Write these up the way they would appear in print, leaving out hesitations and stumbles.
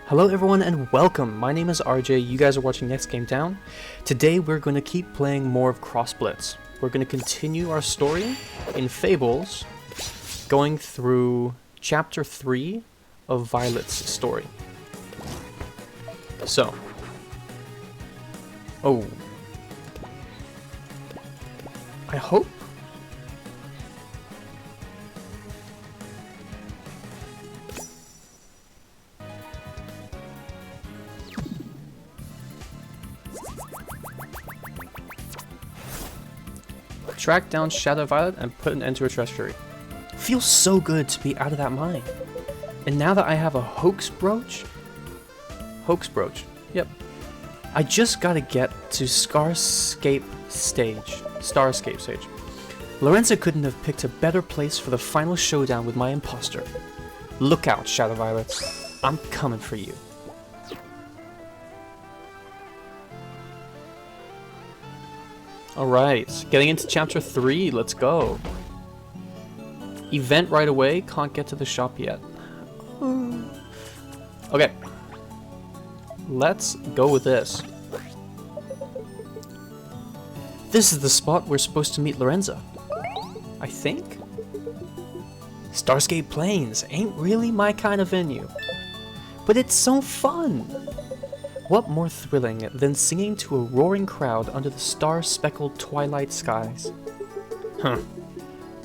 Hello everyone and welcome. My name is RJ. You guys are watching Next Game Down. Today we're going to keep playing more of Cross Blitz. We're going to continue our story in Fables, going through chapter 3 of Violet's story. So. Oh. I hope. Track down Shadow Violet and put an end to her treachery. Feels so good to be out of that mine. And now that I have a hoax brooch, yep. I just gotta get to Starscape stage. Lorenza couldn't have picked a better place for the final showdown with my imposter. Look out, Shadow Violet. I'm coming for you. Alright, getting into chapter 3, let's go. Event right away, can't get to the shop yet. Okay. Let's go with this. This is the spot we're supposed to meet Lorenza. I think? Starscape Plains ain't really my kind of venue. But it's so fun! What more thrilling than singing to a roaring crowd under the star-speckled twilight skies? Huh.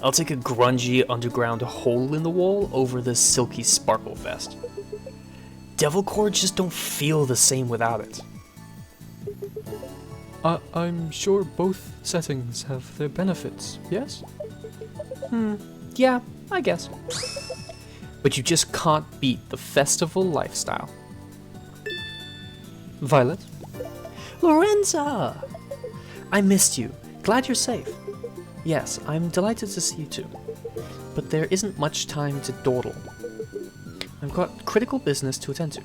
I'll take a grungy underground hole in the wall over this silky sparkle fest. Devil chords just don't feel the same without it. I'm sure both settings have their benefits, yes? Yeah, I guess. But you just can't beat the festival lifestyle. Violet? Lorenza! I missed you. Glad you're safe. Yes, I'm delighted to see you too. But there isn't much time to dawdle. I've got critical business to attend to.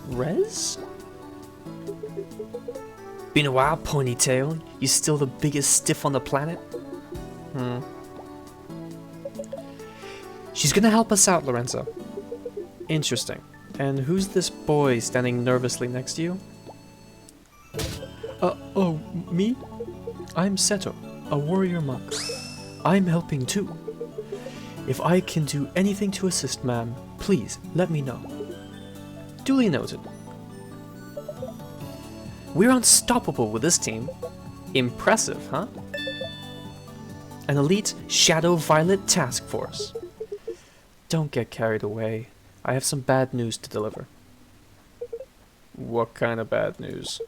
Rez? Been a while, Ponytail. You still the biggest stiff on the planet? She's gonna help us out, Lorenza. Interesting. And who's this boy standing nervously next to you? Oh, me? I'm Seto, a warrior monk. I'm helping too. If I can do anything to assist, ma'am, please let me know. Duly noted. We're unstoppable with this team. Impressive, huh? An elite Shadow Violet task force. Don't get carried away. I have some bad news to deliver. What kind of bad news?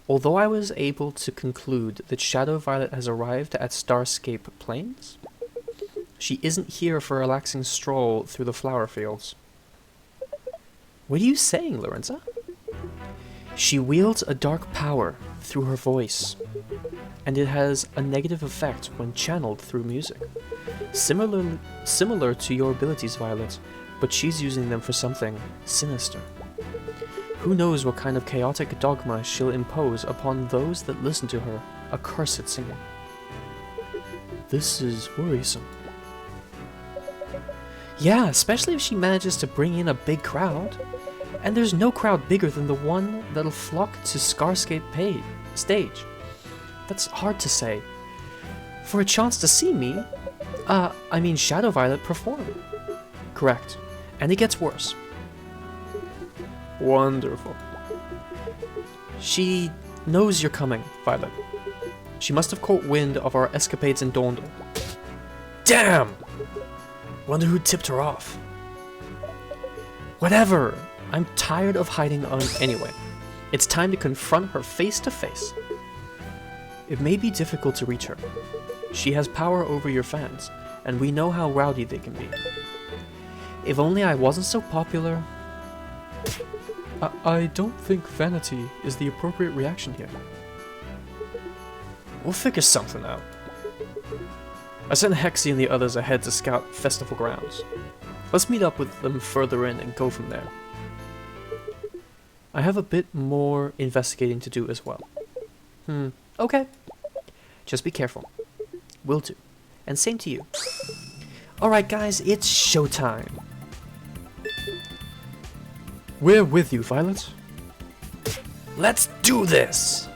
Although I was able to conclude that Shadow Violet has arrived at Starscape Plains, she isn't here for a relaxing stroll through the flower fields. What are you saying, Lorenza? She wields a dark power through her voice, and it has a negative effect when channeled through music. Similar to your abilities, Violet, but she's using them for something sinister. Who knows what kind of chaotic dogma she'll impose upon those that listen to her accursed singing. This is worrisome. Yeah, especially if she manages to bring in a big crowd. And there's no crowd bigger than the one that'll flock to Starscape stage. That's hard to say. For a chance to see me, Shadow Violet perform. Correct. And it gets worse. Wonderful. She knows you're coming, Violet. She must have caught wind of our escapades in Dorndal. Damn! Wonder who tipped her off. Whatever! I'm tired of hiding anyway. It's time to confront her face to face. It may be difficult to reach her. She has power over your fans, and we know how rowdy they can be. If only I wasn't so popular. I don't think vanity is the appropriate reaction here. We'll figure something out. I sent Hexy and the others ahead to scout festival grounds. Let's meet up with them further in and go from there. I have a bit more investigating to do as well. Okay. Just be careful. Will do. And same to you. Alright guys, it's showtime. We're with you, Violet. Let's do this!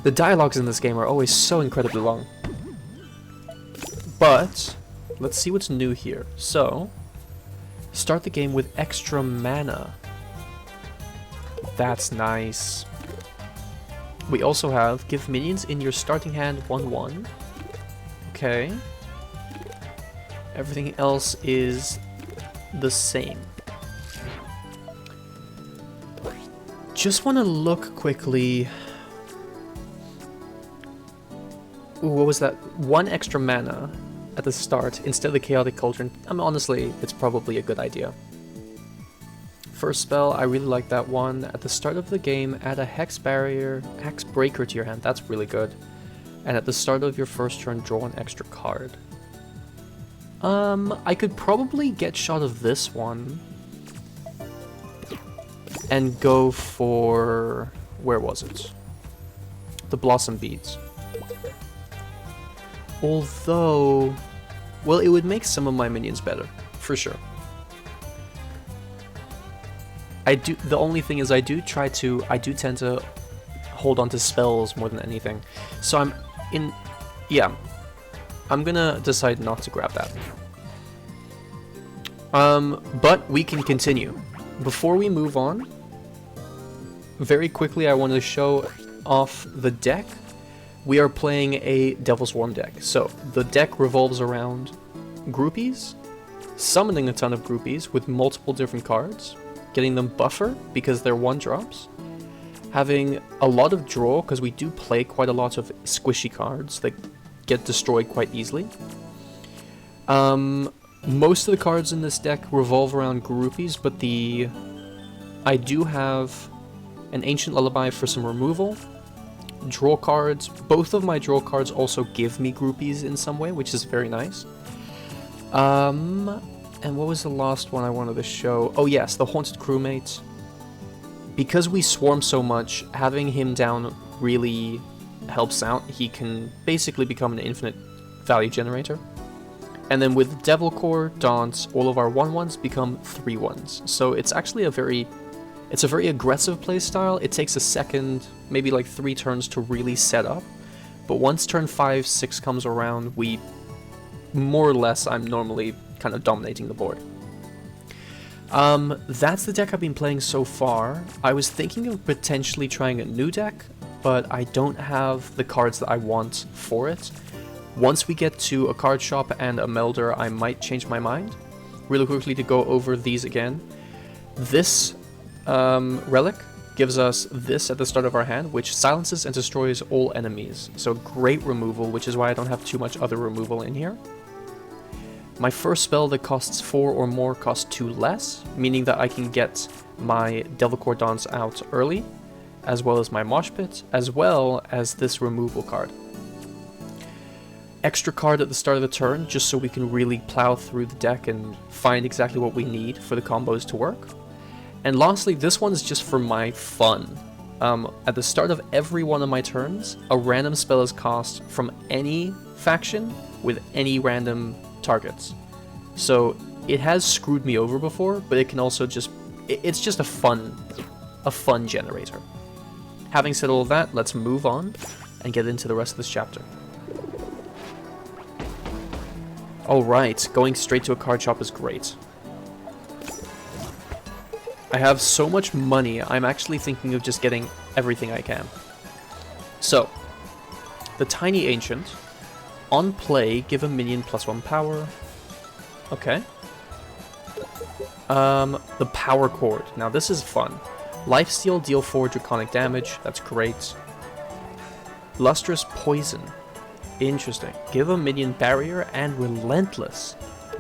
The dialogues in this game are always so incredibly long. But, let's see what's new here. So, start the game with extra mana. That's nice. We also have give minions in your starting hand 1/1. Okay. Everything else is the same. Just want to look quickly. Ooh, what was that? 1 extra mana at the start instead of the Chaotic Cauldron. I mean, honestly, it's probably a good idea. First spell, I really like that one. At the start of the game, add a Hex Breaker to your hand. That's really good. And at the start of your first turn, draw an extra card. I could probably get shot of this one. And go for... where was it? The Blossom Beads. Although... well, it would make some of my minions better, for sure. The only thing is I do tend to hold on to spells more than anything. So I'm gonna decide not to grab that. But we can continue. Before we move on, very quickly I want to show off the deck. We are playing a Devil's Swarm deck. So the deck revolves around groupies, summoning a ton of groupies with multiple different cards, getting them buffer because they're 1-drops, having a lot of draw because we do play quite a lot of squishy cards that get destroyed quite easily. Most of the cards in this deck revolve around groupies, but I do have an Ancient Lullaby for some removal, draw cards. Both of my draw cards also give me groupies in some way, which is very nice. And what was the last one I wanted to show? Oh yes, the Haunted Crewmate. Because we swarm so much, having him down really helps out. He can basically become an infinite value generator. And then with Devil Core, Dance, all of our 1/1s become 3/1s. So it's actually a very aggressive playstyle. It takes a second, maybe like 3 turns to really set up. But once turn 5, 6 comes around, we more or less, I'm normally kind of dominating the board. That's the deck I've been playing so far. I was thinking of potentially trying a new deck, but I don't have the cards that I want for it. Once we get to a card shop and a melder, I might change my mind. Really quickly to go over these again. This relic gives us this at the start of our hand, which silences and destroys all enemies. So great removal, which is why I don't have too much other removal in here. My first spell that costs 4 or more costs 2 less, meaning that I can get my Devil Core Dance out early, as well as my Mosh Pit, as well as this removal card. Extra card at the start of the turn, just so we can really plow through the deck and find exactly what we need for the combos to work. And lastly, this one is just for my fun. At the start of every one of my turns, a random spell is cast from any faction with any random targets. So it has screwed me over before, but it can also it's just a fun generator. Having said all of that, let's move on and get into the rest of this chapter. Alright, going straight to a card shop is great. I have so much money, I'm actually thinking of just getting everything I can. So, the Tiny Ancient. On play, give a minion +1 power. Okay. The Power Chord. Now this is fun. Lifesteal, deal 4 draconic damage. That's great. Lustrous Poison. Interesting. Give a minion barrier and relentless.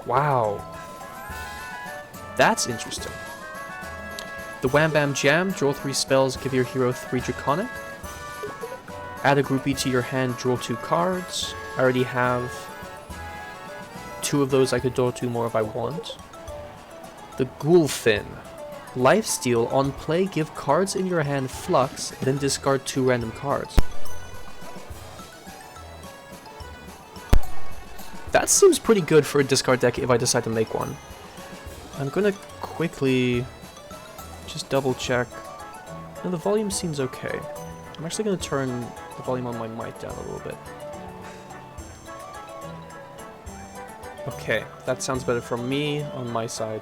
Wow. That's interesting. The Wham Bam Jam. Draw 3 spells, give your hero 3 draconic. Add a groupie to your hand, draw 2 cards. I already have 2 of those. I could draw 2 more if I want. The Ghoulfin. Lifesteal. On play, give cards in your hand flux, then discard 2 random cards. That seems pretty good for a discard deck if I decide to make one. I'm gonna quickly just double check. No, the volume seems okay. I'm actually gonna turn the volume on my mic down a little bit. Okay, that sounds better from me on my side.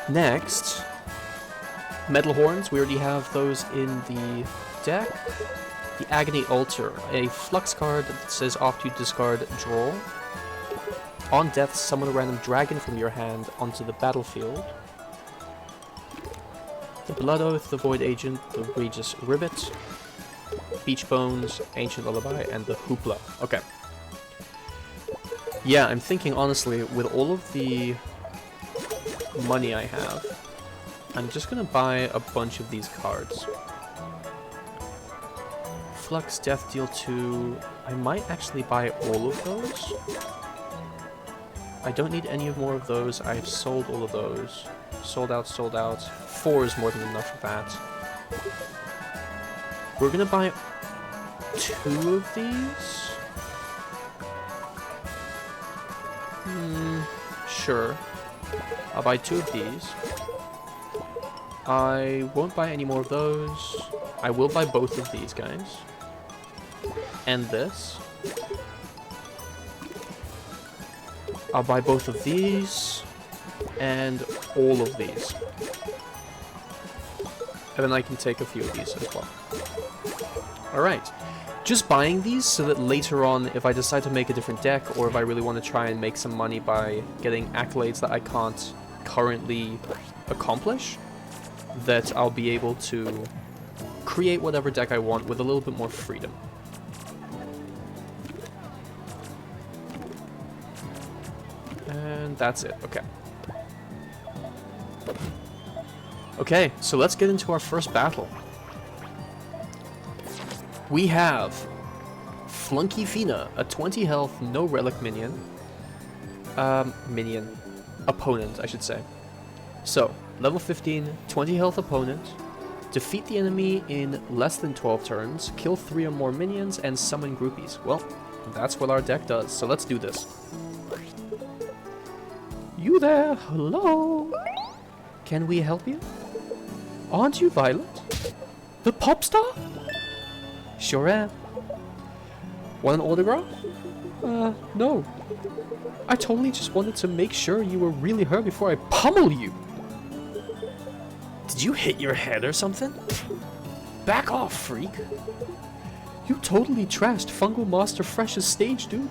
Next, metal horns. We already have those in the deck. The Agony Altar, a flux card that says after you discard, draw. On death, summon a random dragon from your hand onto the battlefield. The Blood Oath, the Void Agent, the Regis Ribbit, Beach Bones, Ancient Lullaby, and the Hoopla. Okay. Yeah, I'm thinking honestly, with all of the money I have, I'm just gonna buy a bunch of these cards. Flux, Death Deal 2. I might actually buy all of those. I don't need any more of those. I've sold all of those. Sold out, sold out. 4 is more than enough of that. We're gonna buy 2 of these. Sure. I'll buy 2 of these. I won't buy any more of those. I will buy both of these guys. And this. I'll buy both of these. And all of these. And then I can take a few of these as well. Alright. Just buying these so that later on, if I decide to make a different deck, or if I really want to try and make some money by getting accolades that I can't currently accomplish, that I'll be able to create whatever deck I want with a little bit more freedom. And that's it. Okay. Okay, so let's get into our first battle. We have Flunky Fina, a 20 health, no relic minion. Opponent, I should say. So, level 15, 20 health opponent. Defeat the enemy in less than 12 turns, kill 3 or more minions, and summon groupies. Well, that's what our deck does, so let's do this. You there? Hello? Can we help you? Aren't you Violet? The pop star? Sure am. Want an autograph? No. I totally just wanted to make sure you were really her before I pummel you. Did you hit your head or something? Back off, freak. You totally trashed Fungal Master Fresh's stage, dude.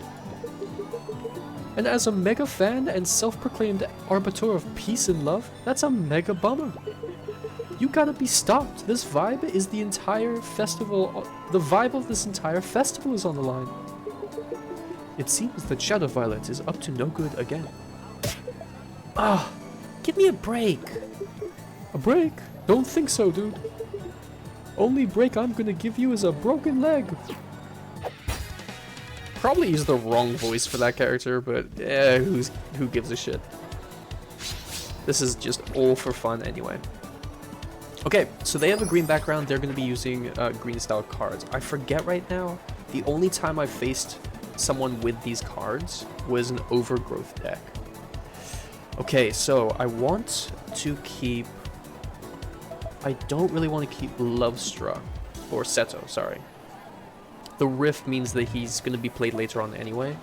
And as a mega fan and self-proclaimed arbiter of peace and love, that's a mega bummer. You gotta be stopped. This vibe is the entire festival. The vibe of this entire festival is on the line. It seems that Shadow Violet is up to no good again. Ah, give me a break. A break? Don't think so, dude. Only break I'm gonna give you is a broken leg. Probably use the wrong voice for that character, but who gives a shit? This is just all for fun anyway. Okay, so they have a green background. They're going to be using green style cards. I forget right now, the only time I faced someone with these cards was an Overgrowth deck. Okay, so I want to keep... I don't really want to keep Lovestra, or Seto, sorry. The Rift means that he's going to be played later on anyway.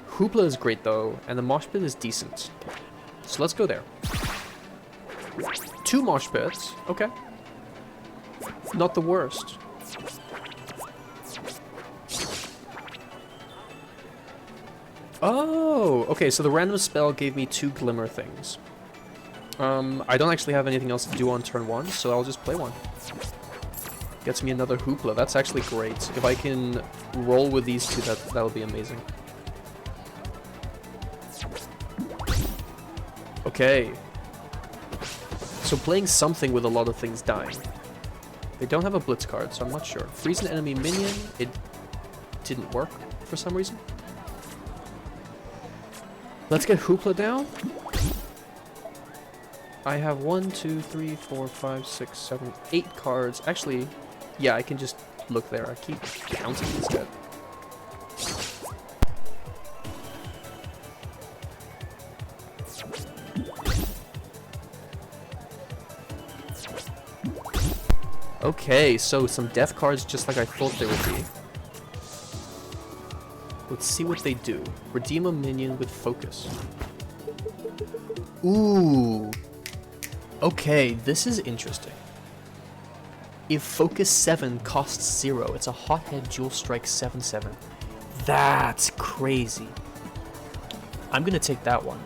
Hoopla is great though, and the Mosh Pit is decent. So let's go there. 2 Mosh Pits, okay. Not the worst. Oh, okay, so the random spell gave me 2 Glimmer things. I don't actually have anything else to do on turn 1, so I'll just play one. Gets me another Hoopla, that's actually great. If I can roll with these 2, that'll be amazing. Okay. So playing something with a lot of things dying. They don't have a Blitz card, so I'm not sure. Freeze an enemy minion, it didn't work for some reason. Let's get Hoopla down. I have 1, 2, 3, 4, 5, 6, 7, 8 cards. Actually, yeah, I can just look there. I keep counting instead. Okay, so some death cards just like I thought they would be. Let's see what they do. Redeem a minion with focus. Ooh. Okay, this is interesting. If focus 7 costs 0, it's a hothead dual strike 7/7. That's crazy. I'm gonna take that one.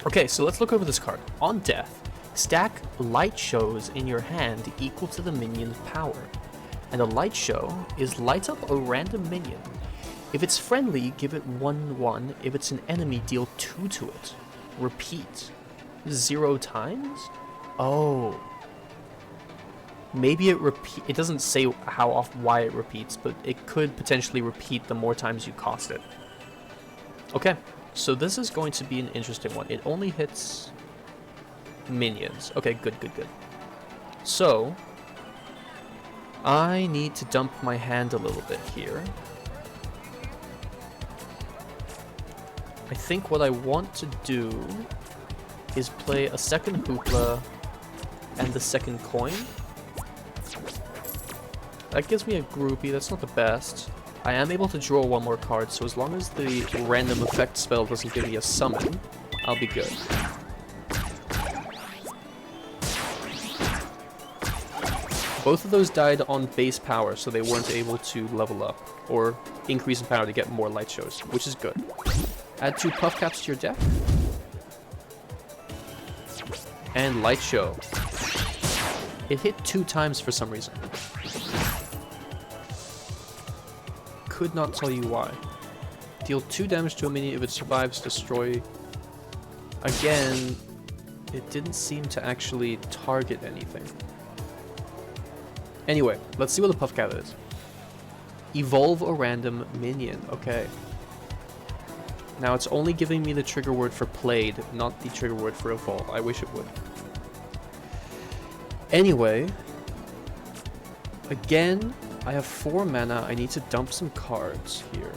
Okay, so let's look over this card. On death, stack light shows in your hand equal to the minion's power. And a light show is light up a random minion. If it's friendly, give it 1/1. If it's an enemy, deal 2 to it. Repeat. 0 times? Oh. Maybe it doesn't say how often, why it repeats, but it could potentially repeat the more times you cost it. Okay, so this is going to be an interesting one. It only hits minions. Okay, good. So, I need to dump my hand a little bit here. I think what I want to do is play a second hoopla and the second coin. That gives me a groupie, that's not the best. I am able to draw one more card, so as long as the random effect spell doesn't give me a summon, I'll be good. Both of those died on base power, so they weren't able to level up, or increase in power to get more light shows, which is good. Add 2 puff caps to your deck. And light show. It hit 2 times for some reason. Could not tell you why. Deal 2 damage to a minion if it survives, destroy. Again, it didn't seem to actually target anything. Anyway, let's see what the puff cap is. Evolve a random minion. Okay. Now it's only giving me the trigger word for played, not the trigger word for evolve. I wish it would. Anyway, again, I have 4 mana. I need to dump some cards here.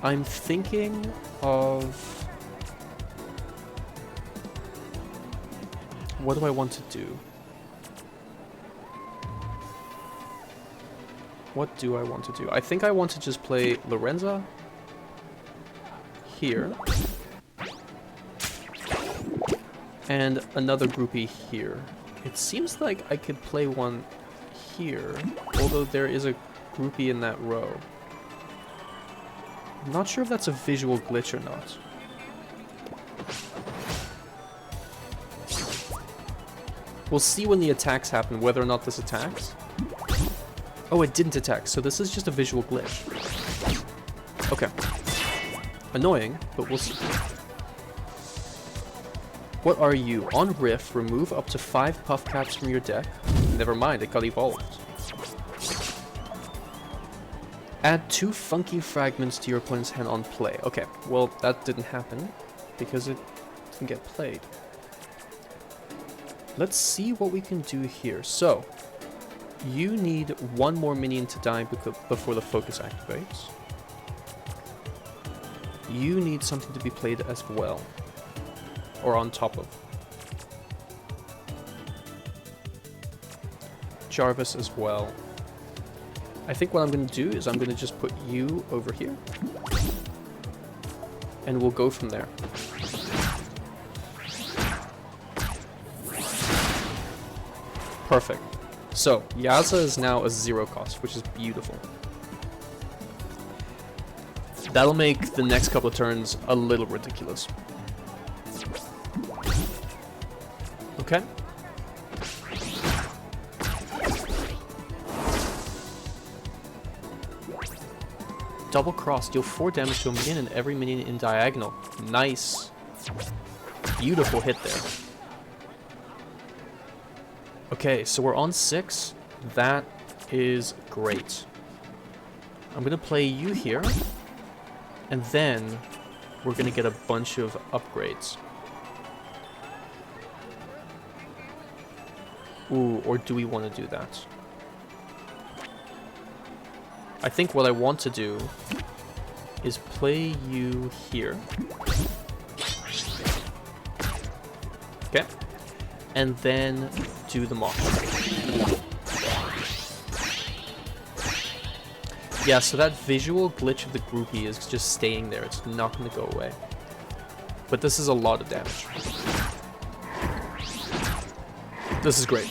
I'm thinking of... what do I want to do? What do I want to do? I think I want to just play Lorenza here. And another groupie here. It seems like I could play one here, although there is a groupie in that row. I'm not sure if that's a visual glitch or not. We'll see when the attacks happen, whether or not this attacks. Oh, it didn't attack, so this is just a visual glitch. Okay. Annoying, but we'll see. What are you? On Riff, remove up to 5 puff caps from your deck. Never mind, it got evolved. Add 2 funky fragments to your opponent's hand on play. Okay, well, that didn't happen because it didn't get played. Let's see what we can do here. So, you need 1 more minion to die before the focus activates. You need something to be played as well. Or on top of. Jarvis as well. I think what I'm going to do is I'm going to just put you over here. And we'll go from there. Perfect. So, Yaza is now a 0 cost, which is beautiful. That'll make the next couple of turns a little ridiculous. Okay. Double cross, deal 4 damage to a minion and every minion in diagonal. Nice. Beautiful hit there. Okay, so we're on 6. That is great. I'm gonna play you here, and then we're gonna get a bunch of upgrades. Ooh, or do we want to do that? I think what I want to do is play you here. Okay. And then do the mosh. Yeah, so that visual glitch of the groupie is just staying there. It's not going to go away. But this is a lot of damage. This is great.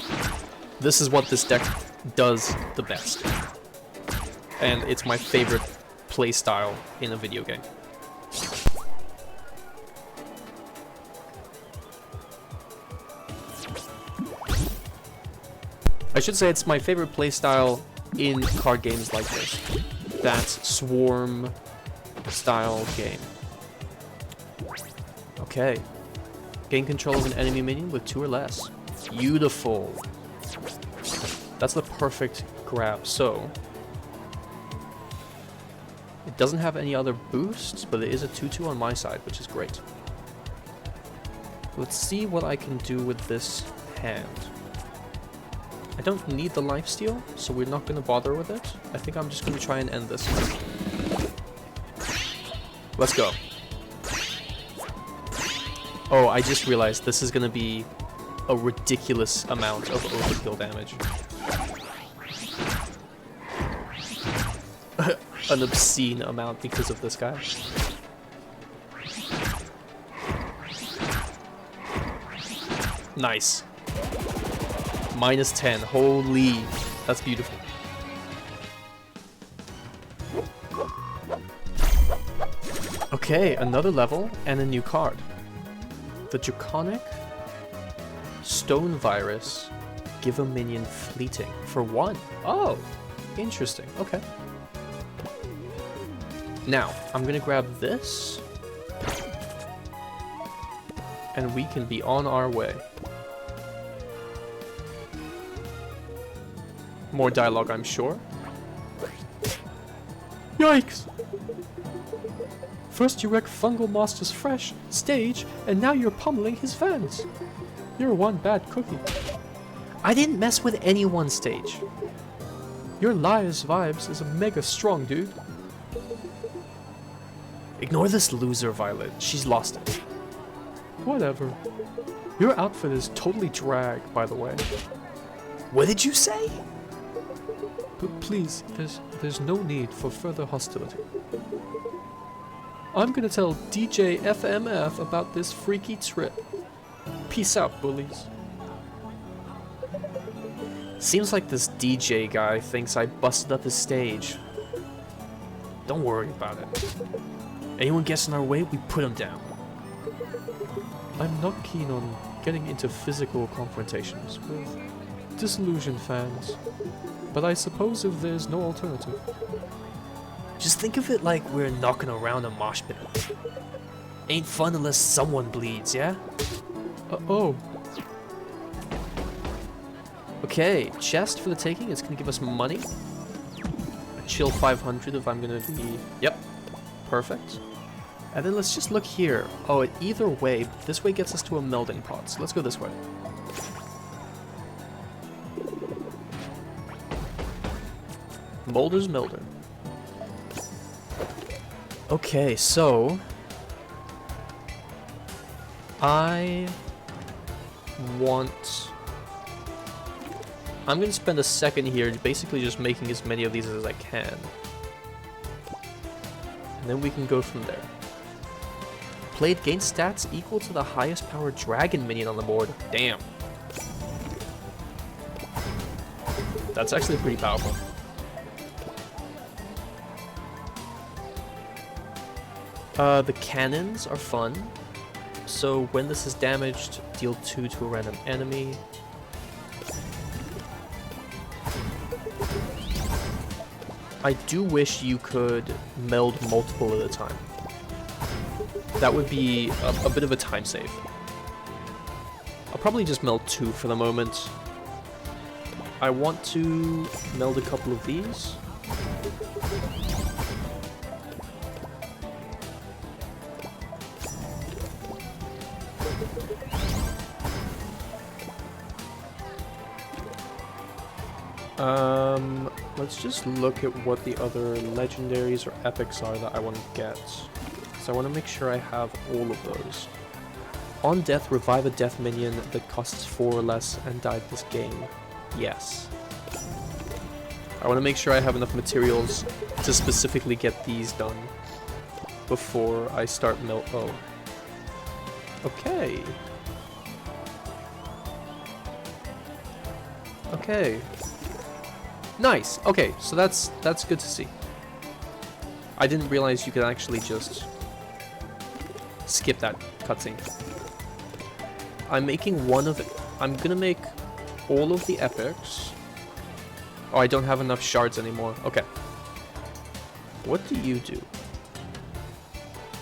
This is what this deck does the best. And it's my favorite playstyle in a video game. I should say it's my favorite playstyle in card games like this. That swarm style game. Okay. Gain control of an enemy minion with 2 or less. Beautiful. That's the perfect grab. So, it doesn't have any other boosts, but it is a 2/2 on my side, which is great. Let's see what I can do with this hand. I don't need the lifesteal, so we're not going to bother with it. I think I'm just going to try and end this. Let's go. Oh, I just realized this is going to be a ridiculous amount of overkill damage. An obscene amount because of this guy. Nice. -10. Holy. That's beautiful. Okay, another level and a new card. The Draconic Stone Virus. Give a minion fleeting for 1. Oh, interesting. Okay. Now, I'm gonna grab this. And we can be on our way. More dialogue, I'm sure. Yikes! First you wreck Fungal Master's fresh stage, and now you're pummeling his fans. You're one bad cookie. I didn't mess with anyone's stage. Your Liar's Vibes is a mega strong, dude. Ignore this loser, Violet. She's lost it. Whatever. Your outfit is totally drag, by the way. What did you say? But please, there's no need for further hostility. I'm gonna tell DJ FMF about this freaky trip. Peace out, bullies. Seems like this DJ guy thinks I busted up his stage. Don't worry about it. Anyone gets in our way, we put him down. I'm not keen on getting into physical confrontations with disillusioned fans, but I suppose if there's no alternative. Just think of it like we're knocking around a mosh pit. Ain't fun unless someone bleeds, yeah? Oh. Okay, chest for the taking. It's gonna give us money. A chill 500 if I'm gonna be... Yep, perfect. And then let's just look here. Oh, either way, this way gets us to a melding pot, so let's go this way. Molder's Melder. Okay, so I'm gonna spend a second here basically just making as many of these as I can. And then we can go from there. Played gain stats equal to the highest power dragon minion on the board. Damn. That's actually pretty powerful. The cannons are fun. So when this is damaged, deal 2 to a random enemy. I do wish you could meld multiple at a time. That would be a bit of a time save. I'll probably just meld 2 for the moment. I want to meld a couple of these. Let's just look at what the other legendaries or epics are that I want to get. So I want to make sure I have all of those. On death, revive a death minion that costs 4 or less and died this game. Yes. I want to make sure I have enough materials to specifically get these done before I start Oh. Okay. Okay. Nice. Okay, so that's good to see. I didn't realize you could actually just skip that cutscene. I'm making one of it. I'm gonna make all of the epics. Oh, I don't have enough shards anymore. Okay. What do you do?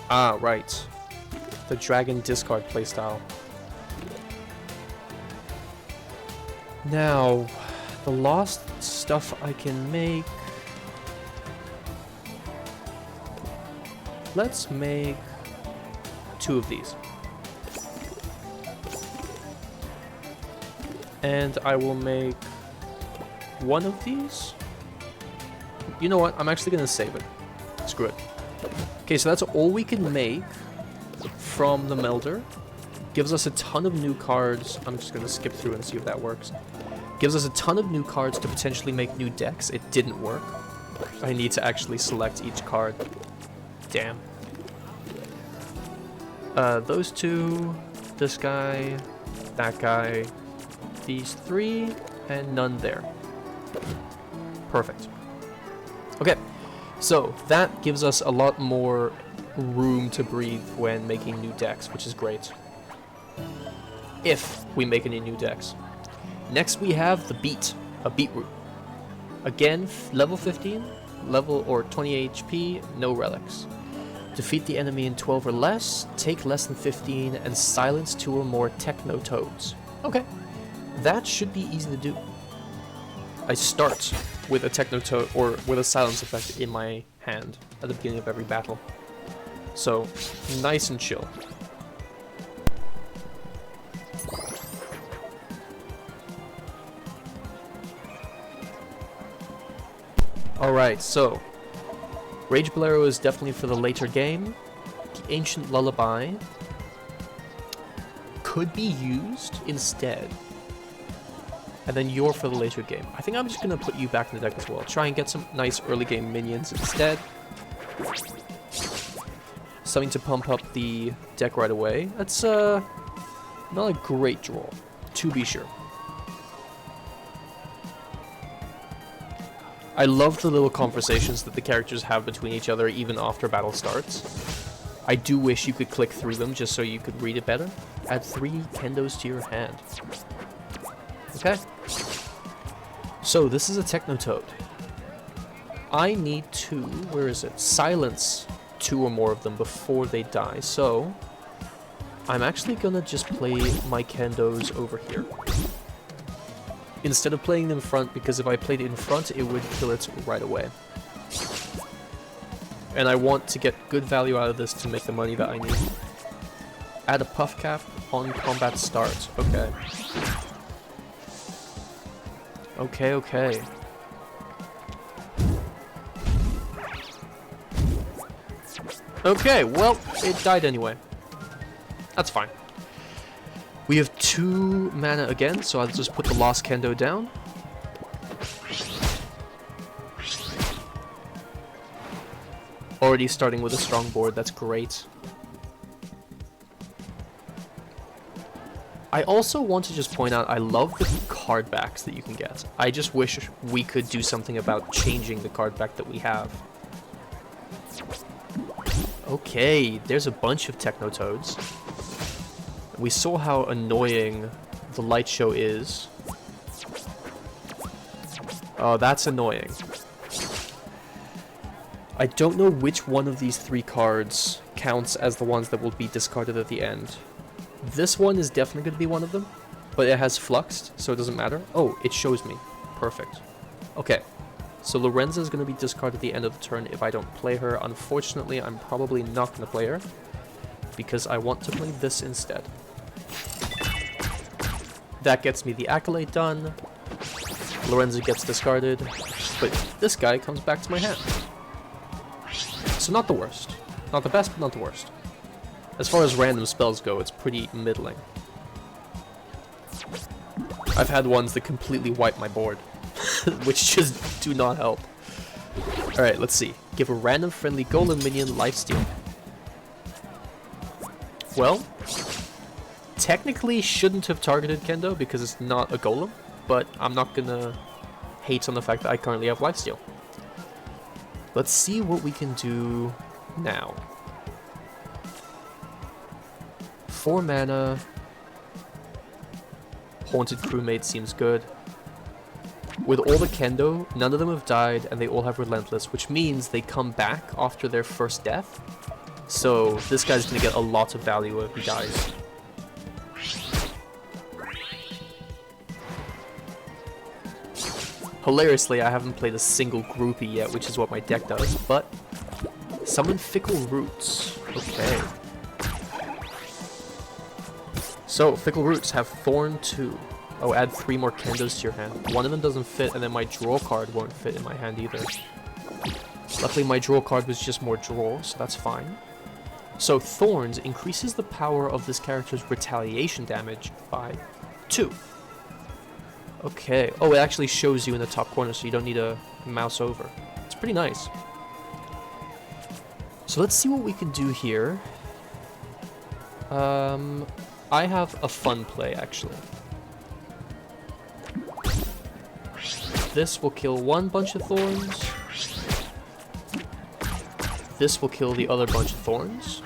Ah, right. The dragon discard playstyle. Now, the lost stuff I can make. Let's make 2 of these. And I will make 1 of these. You know what? I'm actually going to save it. Screw it. Okay, so that's all we can make from the Melder. Gives us a ton of new cards. I'm just going to skip through and see if that works. Gives us a ton of new cards to potentially make new decks. It didn't work. I need to actually select each card. Damn. Those 2, this guy, that guy, these 3, and none there. Perfect. Okay, so that gives us a lot more room to breathe when making new decks, which is great. If we make any new decks. Next we have the Beat, a beetroot. Again, level 15, level or 20 HP, no relics. Defeat the enemy in 12 or less, take less than 15, and silence 2 or more techno toads. Okay, that should be easy to do. I start with a techno toad or with a silence effect in my hand at the beginning of every battle. So, nice and chill. Alright, so Rage Bolero is definitely for the later game. The Ancient Lullaby could be used instead. And then you're for the later game. I think I'm just going to put you back in the deck as well. Try and get some nice early game minions instead. Something to pump up the deck right away. That's not a great draw, to be sure. I love the little conversations that the characters have between each other even after battle starts. I do wish you could click through them just so you could read it better. Add 3 Kendos to your hand. Okay. So this is a Techno Toad. I need to, where is it? Silence 2 or more of them before they die. So I'm actually gonna just play my Kendos over here. Instead of playing them in front, because if I played it in front, it would kill it right away. And I want to get good value out of this to make the money that I need. Add a puff cap on combat start. Okay. Okay. Okay, well, it died anyway. That's fine. We have 2 mana again, so I'll just put the Lost Kendo down. Already starting with a strong board, that's great. I also want to just point out, I love the card backs that you can get. I just wish we could do something about changing the card back that we have. Okay, there's a bunch of Techno Toads. We saw how annoying the light show is. Oh, that's annoying. I don't know which one of these 3 cards counts as the ones that will be discarded at the end. This one is definitely going to be one of them, but it has fluxed, so it doesn't matter. Oh, it shows me. Perfect. Okay, so Lorenza is going to be discarded at the end of the turn if I don't play her. Unfortunately, I'm probably not going to play her, because I want to play this instead. That gets me the Accolade done. Lorenza gets discarded, but this guy comes back to my hand. So not the worst. Not the best, but not the worst. As far as random spells go, it's pretty middling. I've had ones that completely wipe my board, which just do not help. Alright, let's see. Give a random friendly golem minion lifesteal. Well, technically shouldn't have targeted Kendo because it's not a golem, but I'm not gonna hate on the fact that I currently have lifesteal. Let's see what we can do now. 4 mana. Haunted Crewmate seems good. With all the Kendo, none of them have died, and they all have Relentless, which means they come back after their first death. So this guy's gonna get a lot of value if he dies. Hilariously, I haven't played a single groupie yet, which is what my deck does, but summon Fickle Roots. Okay. So, Fickle Roots have Thorn 2. Oh, add 3 more Kendos to your hand. One of them doesn't fit, and then my draw card won't fit in my hand either. Luckily, my draw card was just more draw, so that's fine. So, Thorns increases the power of this character's retaliation damage by 2. Okay. Oh, it actually shows you in the top corner, so you don't need to mouse over. It's pretty nice. So let's see what we can do here. I have a fun play, actually. This will kill one bunch of thorns. This will kill the other bunch of thorns.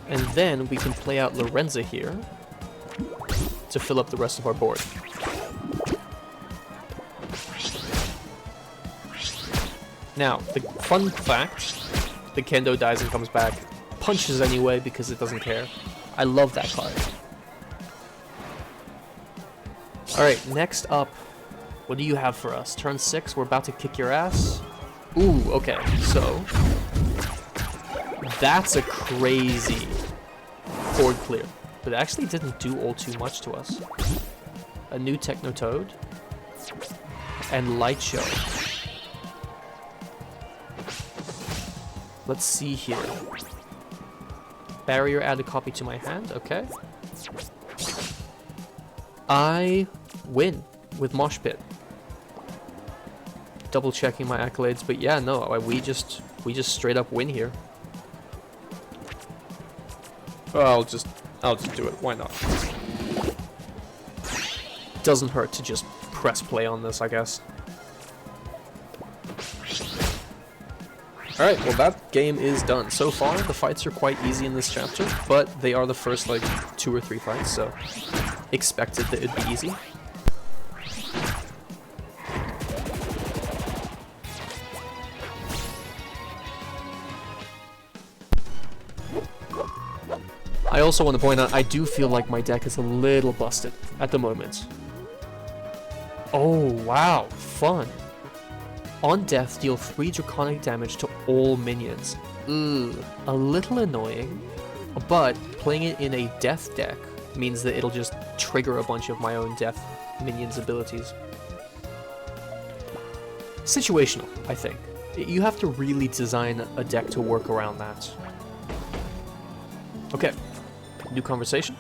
And then we can play out Lorenza here to fill up the rest of our board. Now, the fun fact, the Kendo dies and comes back, punches anyway because it doesn't care. I love that card. Alright, next up, what do you have for us? Turn 6, we're about to kick your ass. Ooh, okay, so that's a crazy board clear, but it actually didn't do all too much to us. A new Techno Toad and Light Show. Let's see here. Barrier, add a copy to my hand, okay. I win with Mosh Pit. Double checking my accolades, but yeah, no, we just straight up win here. I'll just do it. Why not? Doesn't hurt to just press play on this, I guess. Alright, well that game is done. So far, the fights are quite easy in this chapter, but they are the first, like, 2 or 3 fights, so expected that it'd be easy. I also want to point out, I do feel like my deck is a little busted at the moment. Oh, wow, fun. On death, deal 3 draconic damage to all minions. Ugh, a little annoying, but playing it in a death deck means that it'll just trigger a bunch of my own death minions' abilities. Situational, I think. You have to really design a deck to work around that. Okay, new conversation.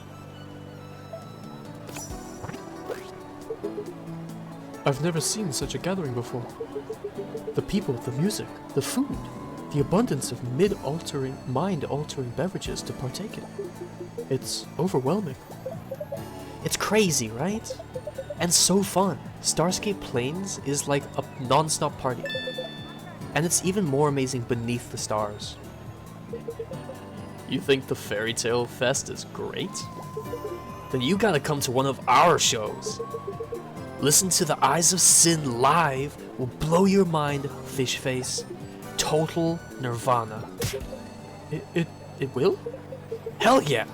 I've never seen such a gathering before. The people, the music, the food, the abundance of mind-altering beverages to partake in. It's overwhelming. It's crazy, right? And so fun. Starscape Plains is like a non-stop party. And it's even more amazing beneath the stars. You think the Fairy Tale Fest is great? Then you gotta come to one of our shows. Listen to the Eyes of Sin live will blow your mind, fish face. Total nirvana. It will? Hell yeah!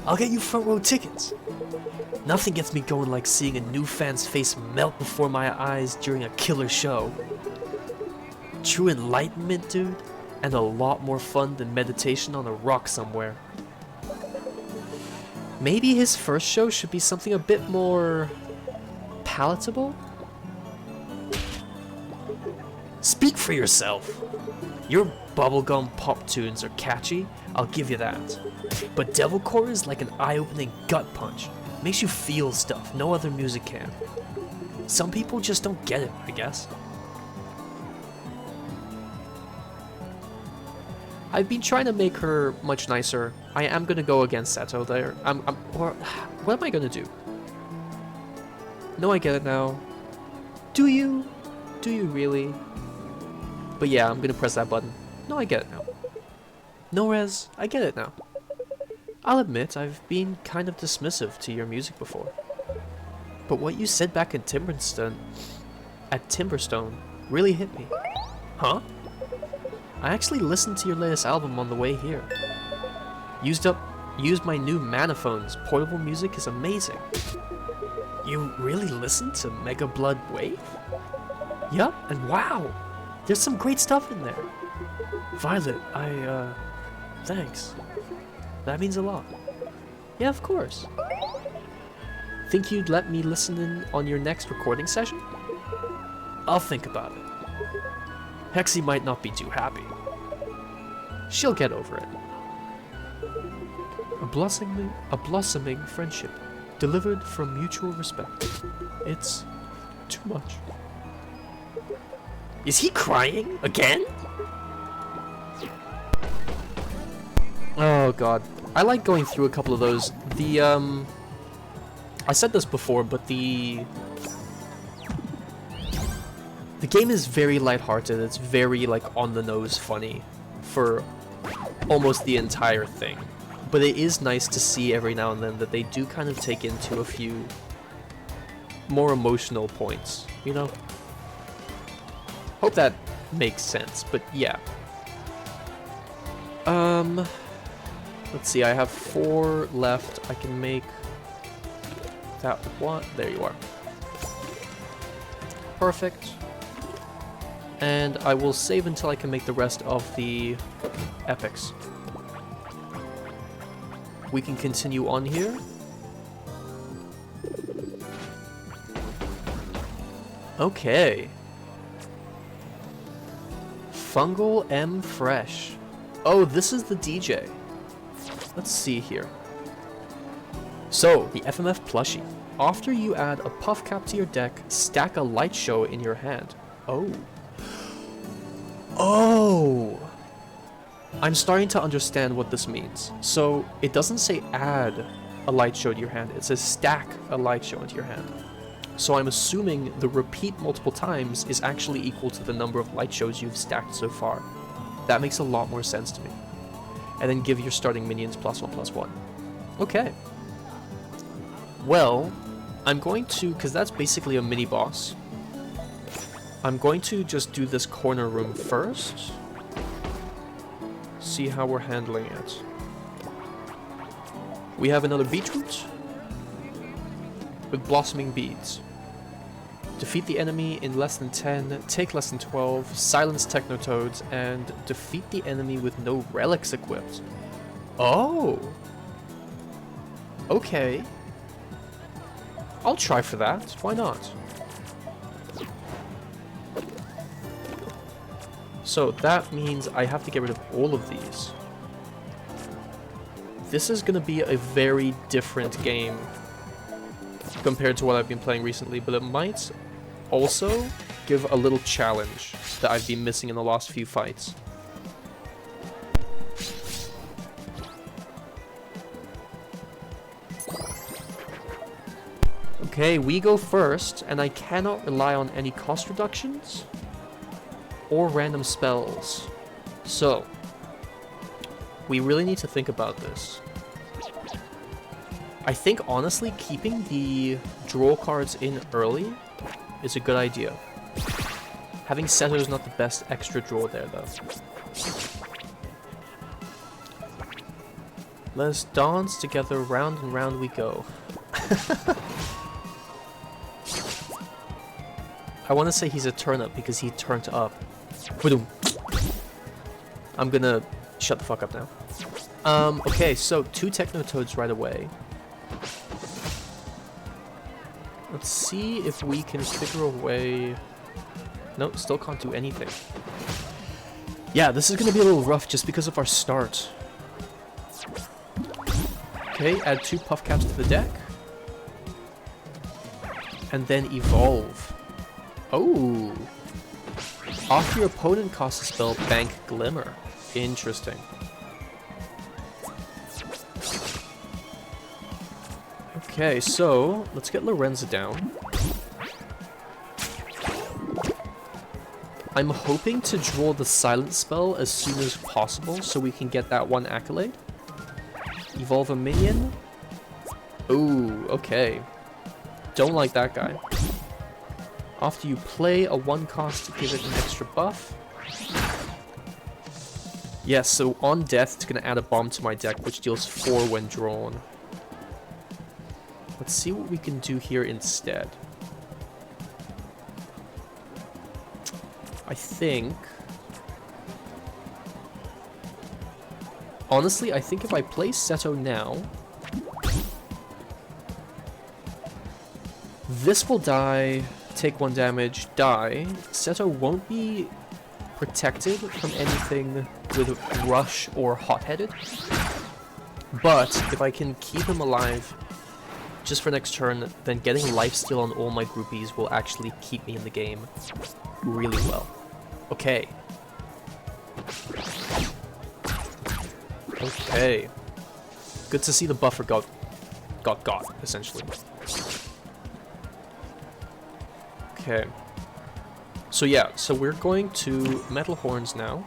I'll get you front row tickets. Nothing gets me going like seeing a new fan's face melt before my eyes during a killer show. True enlightenment, dude, and a lot more fun than meditation on a rock somewhere. Maybe his first show should be something a bit more palatable? Speak for yourself. Your bubblegum pop tunes are catchy, I'll give you that. But Devilcore is like an eye-opening gut punch. Makes you feel stuff no other music can. Some people just don't get it, I guess. I've been trying to make her much nicer. I am gonna go against Seto there. Or what am I gonna do? No, I get it now. Do you? Do you really? But yeah, I'm gonna press that button. No, I get it now. No, Rez, I get it now. I'll admit, I've been kind of dismissive to your music before. But what you said back in Timberstone really hit me. Huh? I actually listened to your latest album on the way here. Used my new Manaphones. Portable music is amazing. You really listened to Mega Blood Wave? Yup, and wow! There's some great stuff in there. Violet, thanks. That means a lot. Yeah, of course. Think you'd let me listen in on your next recording session? I'll think about it. Hexy might not be too happy. She'll get over it. A blossoming friendship, delivered from mutual respect. It's too much. Is he crying again? Oh god. I like going through a couple of those. I said this before, but the game is very lighthearted. It's very, like, on-the-nose funny for almost the entire thing. But it is nice to see every now and then that they do kind of take into a few more emotional points, you know? Hope that makes sense, but yeah. Let's see, I have 4 left. I can make that one. There you are. Perfect. And I will save until I can make the rest of the epics. We can continue on here. Okay. Fungal M Fresh. Oh, this is the DJ. Let's see here. So, the FMF plushie. After you add a puff cap to your deck, stack a light show in your hand. Oh. Oh! I'm starting to understand what this means. So, it doesn't say add a light show to your hand, it says stack a light show into your hand. So I'm assuming the repeat multiple times is actually equal to the number of light shows you've stacked so far. That makes a lot more sense to me. And then give your starting minions +1/+1. Okay. Well, I'm going to, because that's basically a mini boss, I'm going to just do this corner room first. See how we're handling it. We have another beetroot with blossoming beads. Defeat the enemy in less than 10, take less than 12, silence Technotoads, and defeat the enemy with no relics equipped. Oh! Okay. I'll try for that, why not? So that means I have to get rid of all of these. This is gonna be a very different game compared to what I've been playing recently, but it might also give a little challenge that I've been missing in the last few fights. Okay, we go first, and I cannot rely on any cost reductions or random spells. So, we really need to think about this. I think, honestly, keeping the draw cards in early is a good idea. Having Seto is not the best extra draw there, though. Let's dance together, round and round we go. I want to say he's a turnip because he turned up. I'm gonna shut the fuck up now. Okay, so 2 Technotoads right away. Let's see if we can figure a way No, still can't do anything. Yeah, this is going to be a little rough just because of our start. Okay, add 2 puff caps to the deck. And then evolve. Oh! After your opponent casts a spell, bank Glimmer. Interesting. Okay, so let's get Lorenza down. I'm hoping to draw the silent spell as soon as possible so we can get that 1 accolade. Evolve a minion. Ooh, okay. Don't like that guy. After you play a 1 cost to give it an extra buff. Yes, so on death it's going to add a bomb to my deck, which deals 4 when drawn. Let's see what we can do here instead. I think... Honestly, I think if I play Seto now... This will die, take 1 damage, die. Seto won't be protected from anything with Rush or Hot-Headed. But if I can keep him alive just for next turn, then getting lifesteal on all my groupies will actually keep me in the game really well. Okay. Okay. Good to see the buffer got, essentially. Okay. So yeah, so we're going to Metal Horns now.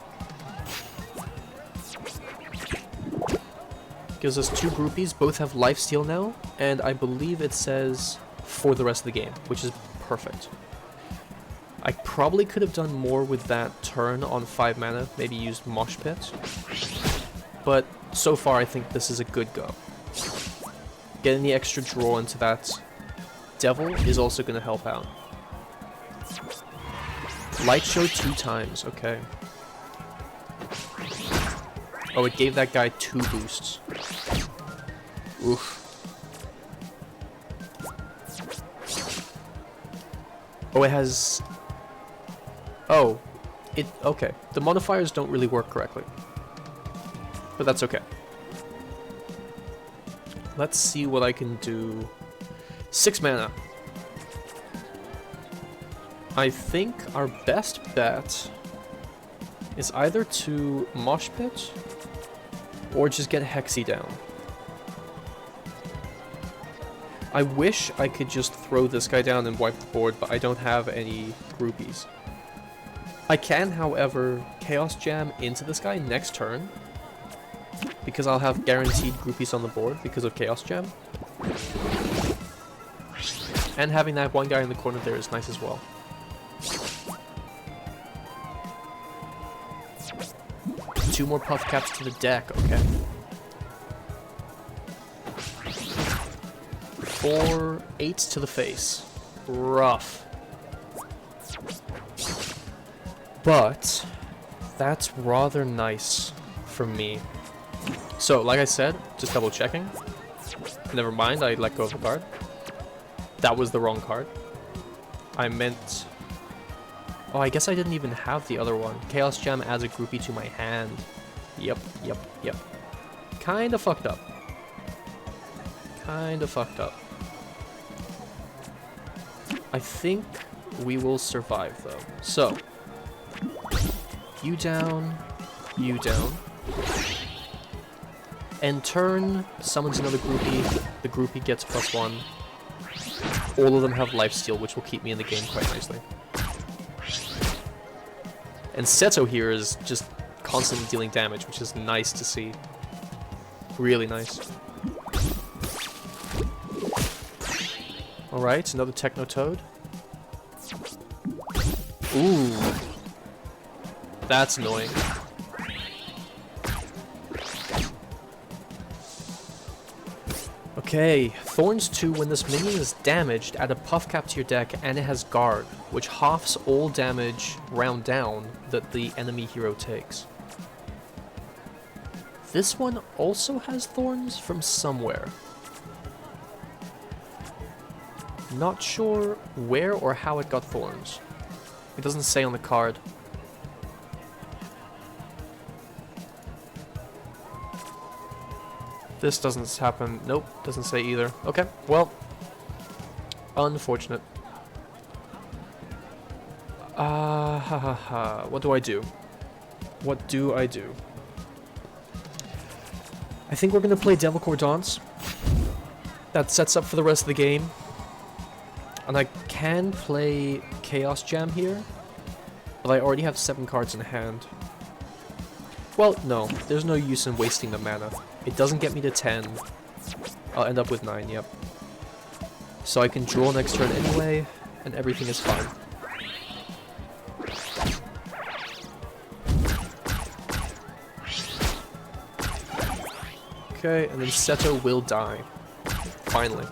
Gives us 2 groupies, both have lifesteal now, and I believe it says for the rest of the game, which is perfect. I probably could have done more with that turn on 5 mana, maybe used Mosh Pit. But so far I think this is a good go. Getting the extra draw into that Devil is also going to help out. Light Show 2 times, okay. Oh, it gave that guy 2 boosts. Oof. Oh, it has... Oh. Okay. The modifiers don't really work correctly. But that's okay. Let's see what I can do. 6 mana. I think our best bet is either to Mosh Pit or just get Hexy down. I wish I could just throw this guy down and wipe the board, but I don't have any groupies. I can, however, Chaos Jam into this guy next turn, because I'll have guaranteed groupies on the board because of Chaos Jam. And having that 1 guy in the corner there is nice as well. Two more puff caps to the deck, okay. 4 8s to the face. Rough. But that's rather nice for me. So, like I said, just double checking. Never mind, I let go of the card. That was the wrong card. I meant... Oh, I guess I didn't even have the other one. Chaos Jam adds a groupie to my hand. Yep. Kinda fucked up. I think we will survive, though. So, you down. End turn, summons another groupie. The groupie gets +1. All of them have lifesteal, which will keep me in the game quite nicely. And Seto here is just constantly dealing damage, which is nice to see. Really nice. Alright, another Techno Toad. Ooh. That's annoying. Okay, Thorns 2, when this minion is damaged, add a puff cap to your deck, and it has Guard, which halves all damage round down that the enemy hero takes. This one also has Thorns from somewhere. Not sure where or how it got Thorns. It doesn't say on the card. This doesn't happen. Nope, doesn't say either. Okay, well, unfortunate. What do I do? What do I do? I think we're gonna play Devil Core Dance. That sets up for the rest of the game. And I can play Chaos Jam here, but I already have 7 cards in hand. Well, no, there's no use in wasting the mana. It doesn't get me to 10. I'll end up with 9, yep. So I can draw next turn anyway, and everything is fine. Okay, and then Seto will die. Finally.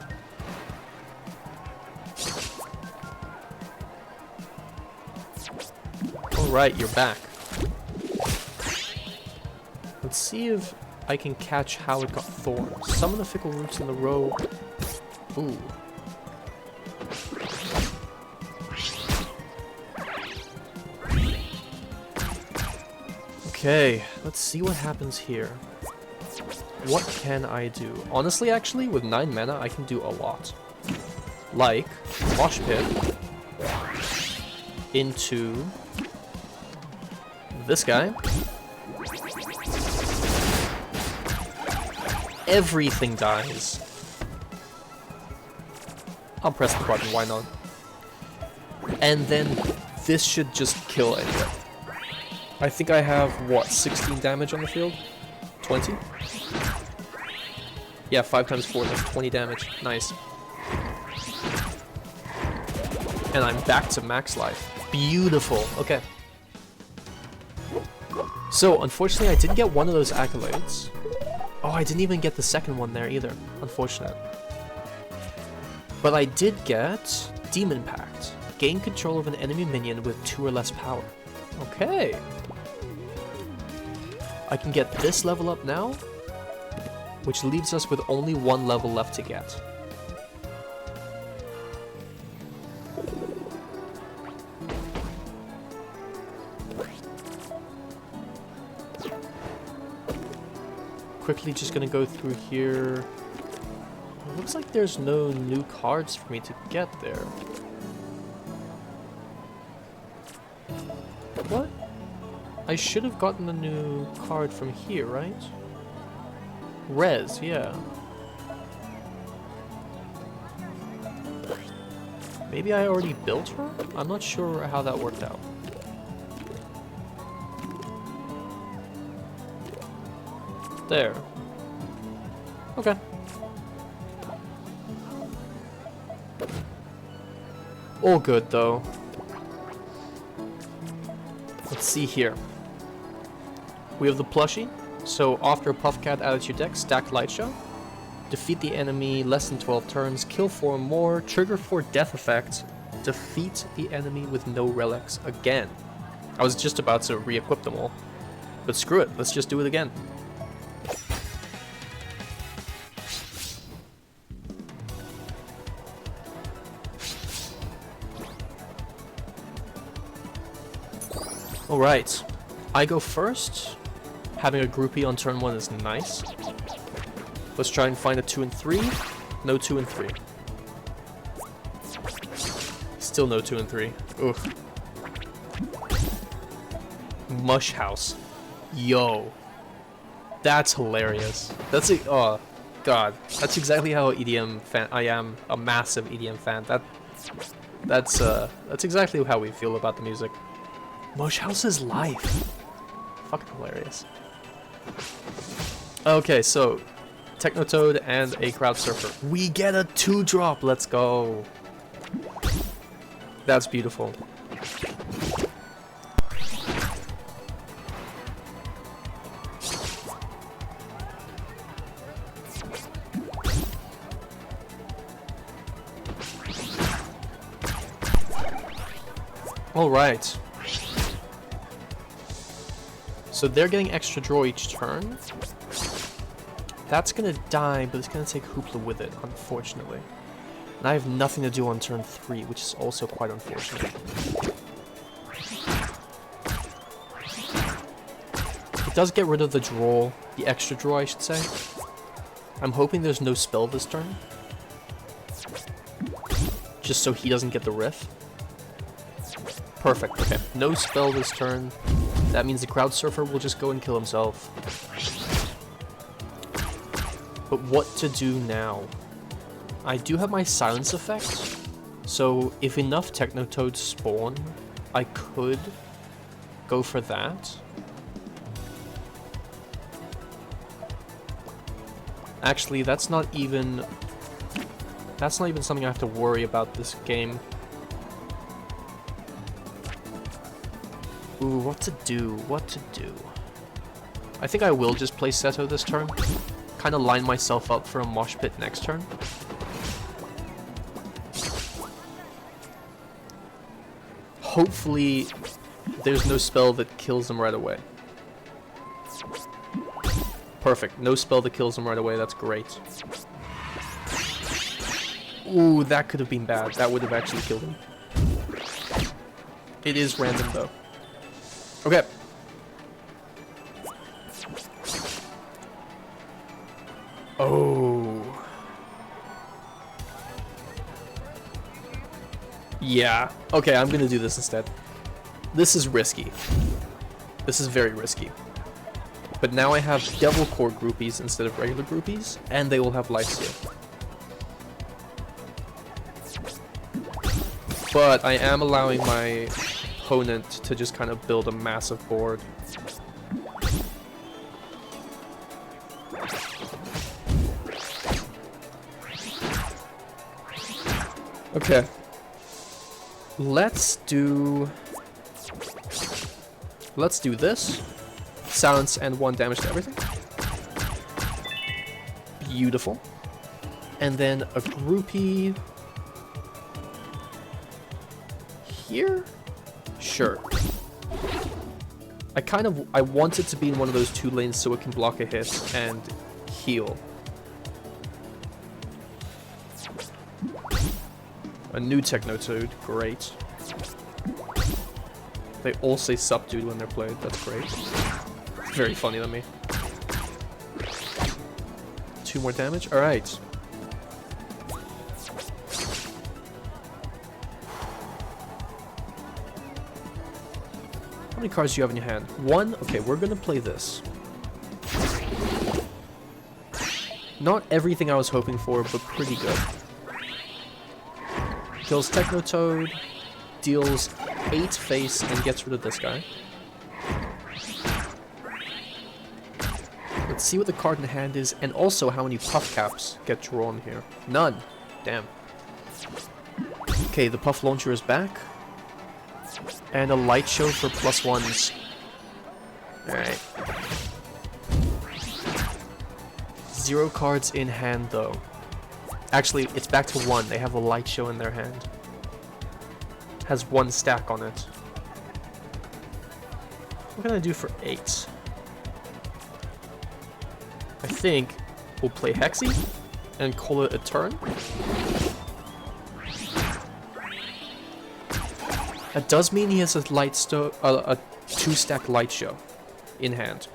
Alright, you're back. Let's see if I can catch how it got thorns. Summon the Fickle Roots in the row. Ooh. Okay, let's see what happens here. What can I do? Honestly, actually, with 9 mana, I can do a lot. Like, Mosh Pit into this guy. Everything dies. I'll press the button, why not? And then this should just kill anything. I think I have, what, 16 damage on the field? 20? Yeah, 5 times 4, that's 20 damage. Nice. And I'm back to max life. Beautiful. Okay. So, unfortunately, I didn't get one of those accolades. Oh, I didn't even get the second one there either. Unfortunate. But I did get Demon Pact. Gain control of an enemy minion with 2 or less power. Okay. I can get this level up now, which leaves us with only 1 level left to get. Quickly just gonna go through here. It looks like there's no new cards for me to get there. What? I should have gotten a new card from here, right? Rez, yeah. Maybe I already built her? I'm not sure how that worked out. There. Okay. All good, though. Let's see here. We have the plushie. So after a Puffcat added to your deck, stack Light Show. Defeat the enemy less than 12 turns. Kill 4 more. Trigger 4 death effects. Defeat the enemy with no relics again. I was just about to re-equip them all. But screw it. Let's just do it again. Alright, I go first. Having a groupie on turn 1 is nice. Let's try and find a 2 and 3. No 2 and 3. Still no 2 and 3. Ugh. Mush-House. Yo. That's hilarious. That's a, oh god. That's exactly how EDM fan I am. A massive EDM fan. That's exactly how we feel about the music. Mush-House is life. Fucking hilarious. Okay, so Technotoad and a Crowd Surfer. We get a 2-drop. Let's go. That's beautiful. All right. So they're getting extra draw each turn. That's gonna die, but it's gonna take Hoopla with it, unfortunately. And I have nothing to do on turn 3, which is also quite unfortunate. It does get rid of the draw, the extra draw I should say. I'm hoping there's no spell this turn. Just so he doesn't get the riff. Perfect, okay. No spell this turn. That means the Crowd Surfer will just go and kill himself. But what to do now? I do have my silence effect. So if enough Technotoads spawn, I could go for that. Actually, that's not even something I have to worry about this game. Ooh, what to do? What to do? I think I will just play Seto this turn. Kind of line myself up for a mosh pit next turn. Hopefully, there's no spell that kills him right away. Perfect. No spell that kills him right away. That's great. Ooh, that could have been bad. That would have actually killed him. It is random, though. Okay. Oh. Yeah. Okay, I'm gonna do this instead. This is risky. This is very risky. But now I have Devil Core groupies instead of regular groupies, and they will have life steal. But I am allowing my opponent to just kind of build a massive board. Okay. Let's do this. Silence and 1 damage to everything. Beautiful. And then a groupie here? Sure. I want it to be in one of those 2 lanes so it can block a hit and heal. A new Technotoad, great. They all say subdued when they're played, that's great. Very funny to me. 2 more damage, alright. How many cards do you have in your hand? 1? Okay, we're gonna play this. Not everything I was hoping for, but pretty good. Kills Technotoad, deals 8 face, and gets rid of this guy. Let's see what the card in hand is, and also how many puff caps get drawn here. None. Damn. Okay, the puff launcher is back. And a light show for +1s. Alright. 0 cards in hand, though. Actually, it's back to 1. They have a light show in their hand. Has 1 stack on it. What can I do for 8? I think we'll play Hexy and call it a turn. That does mean he has a a 2-stack light show in hand.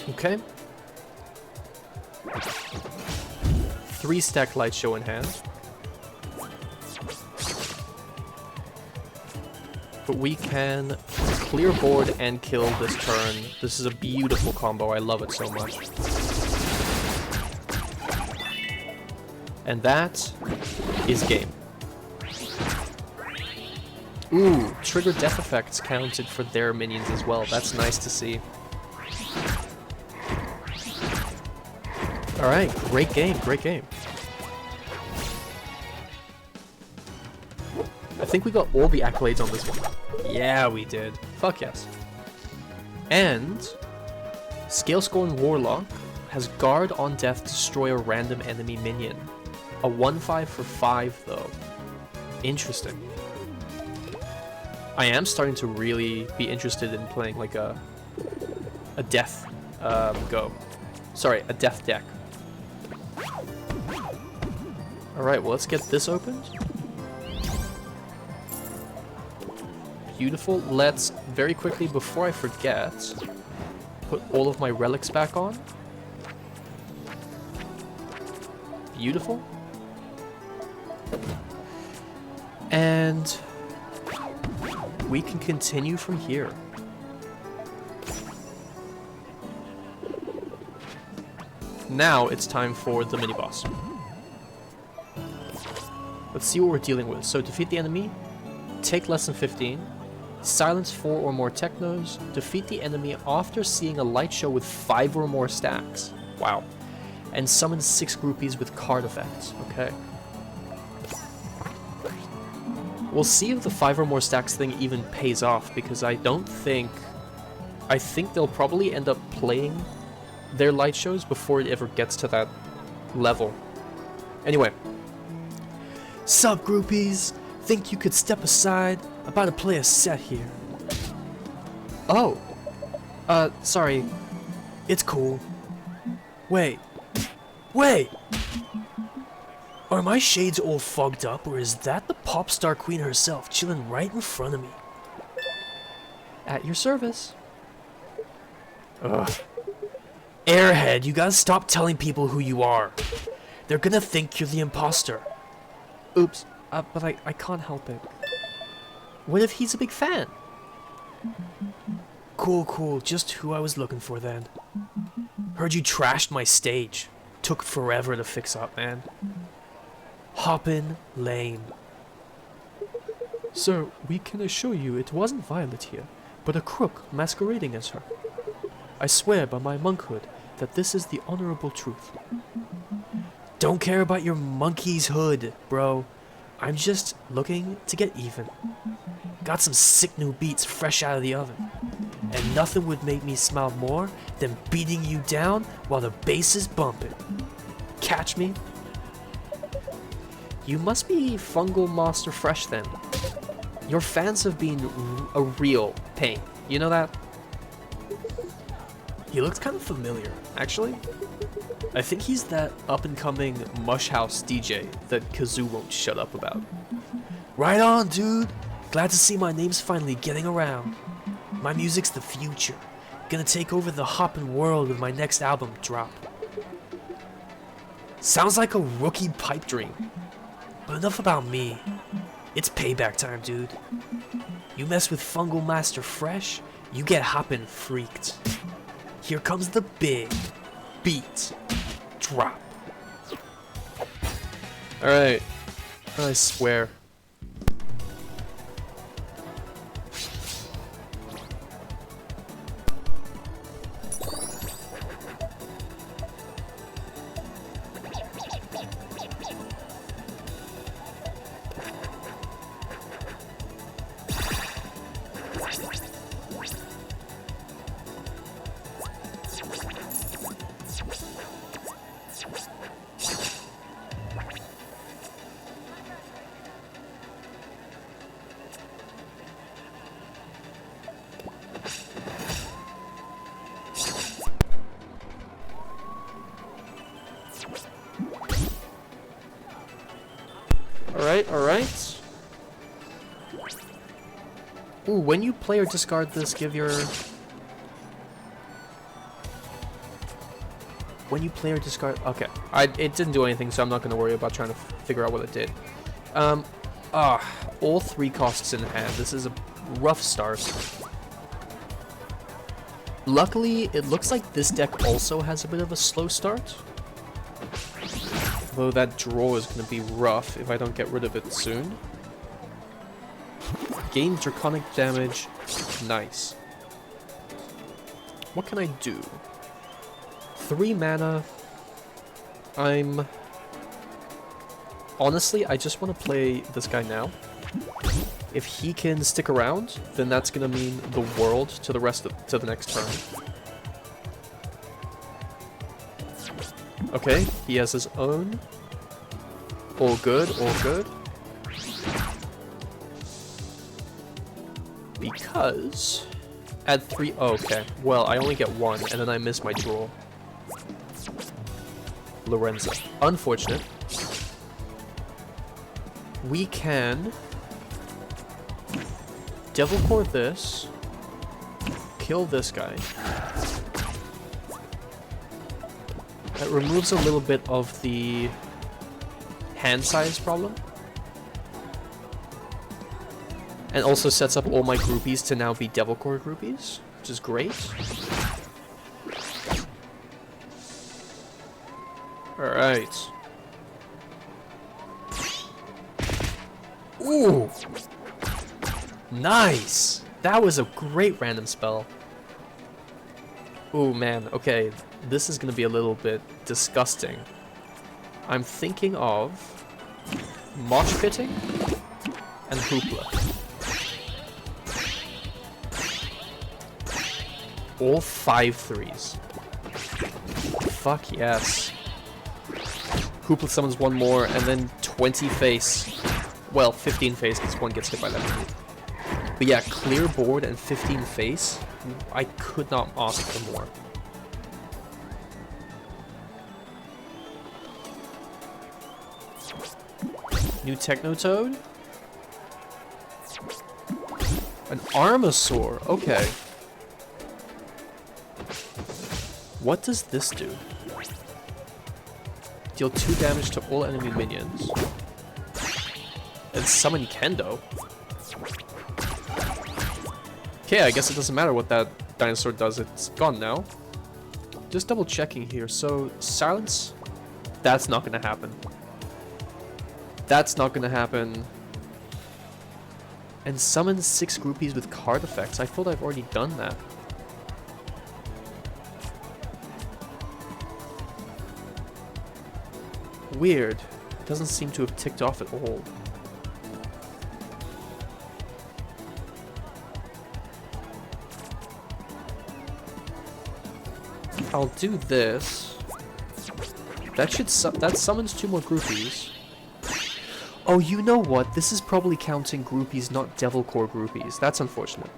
Okay. 3-stack light show in hand. But we can clear board and kill this turn. This is a beautiful combo. I love it so much. And that is game. Ooh, trigger death effects counted for their minions as well. That's nice to see. Alright, great game, great game. I think we got all the accolades on this one. Yeah, we did. Fuck yes. And Scale Scorn Warlock has Guard on Death, destroy a random enemy minion. A 1/5 for 5 though. Interesting. I am starting to really be interested in playing like a death a death deck. Alright, well let's get this opened. Beautiful. Let's, very quickly, before I forget, put all of my relics back on. Beautiful. And we can continue from here. Now it's time for the mini-boss. Let's see what we're dealing with. So defeat the enemy, take less than 15, silence 4 or more technos, defeat the enemy after seeing a light show with 5 or more stacks. Wow. And summon 6 groupies with card effects. Okay. We'll see if the 5 or more stacks thing even pays off, because I think they'll probably end up playing their light shows before it ever gets to that level. Anyway. Sup, groupies? Think you could step aside? About to play a set here. Oh. Sorry. It's cool. Wait. Wait! Are my shades all fogged up, or is that the pop star queen herself chilling right in front of me? At your service. Ugh. Airhead, you gotta stop telling people who you are. They're gonna think you're the imposter. Oops, but I can't help it. What if he's a big fan? Cool, just who I was looking for then. Heard you trashed my stage. Took forever to fix up, man. Hoppin' lame. Sir, we can assure you it wasn't Violet here, but a crook masquerading as her. I swear by my monkhood that this is the honorable truth. Don't care about your monkey's hood, bro. I'm just looking to get even. Got some sick new beats fresh out of the oven. And nothing would make me smile more than beating you down while the bass is bumping. Catch me? You must be Fungal Master Fresh then. Your fans have been a real pain. You know that? He looks kind of familiar, actually. I think he's that up-and-coming Mush-House DJ that Kazoo won't shut up about. Right on, dude! Glad to see my name's finally getting around. My music's the future. Gonna take over the hoppin' world with my next album drop. Sounds like a rookie pipe dream. But enough about me. It's payback time, dude. You mess with Fungal Master Fresh, you get hoppin' freaked. Here comes the big beat drop. Alright. I swear. Alright. Ooh, when you play or discard this, give your... When you play or discard... Okay. It didn't do anything, so I'm not going to worry about trying to figure out what it did. All 3 costs in hand. This is a rough start. Luckily, it looks like this deck also has a bit of a slow start. Though that draw is going to be rough if I don't get rid of it soon. Gain draconic damage. Nice. What can I do? 3 mana. Honestly, I just want to play this guy now. If he can stick around, then that's going to mean the world to the next turn. Okay, he has his own. All good, all good. Because... Add 3... Oh, okay. Well, I only get 1, and then I miss my draw. Lorenzo. Unfortunate. We can... Devil Core this. Kill this guy. That removes a little bit of the hand size problem. And also sets up all my groupies to now be Devil Core groupies, which is great. Alright. Ooh! Nice! That was a great random spell. Ooh, man, okay. This is gonna be a little bit disgusting. I'm thinking of mosh pitting and hoopla. All 5 threes. Fuck yes. Hoopla summons one more, and then 20 face. Well, 15 face because one gets hit by that. But yeah, clear board and 15 face. I could not ask for more. New Technotoad. An Armasaur. Okay. What does this do? Deal 2 damage to all enemy minions. And summon Kendo. Okay, I guess it doesn't matter what that dinosaur does. It's gone now. Just double checking here. So, silence. That's not gonna happen. That's not gonna happen. And summon 6 groupies with card effects. I thought I've already done that. Weird. Doesn't seem to have ticked off at all. I'll do this. That should that summons 2 more groupies. Oh, you know what? This is probably counting groupies, not Devil Core groupies. That's unfortunate.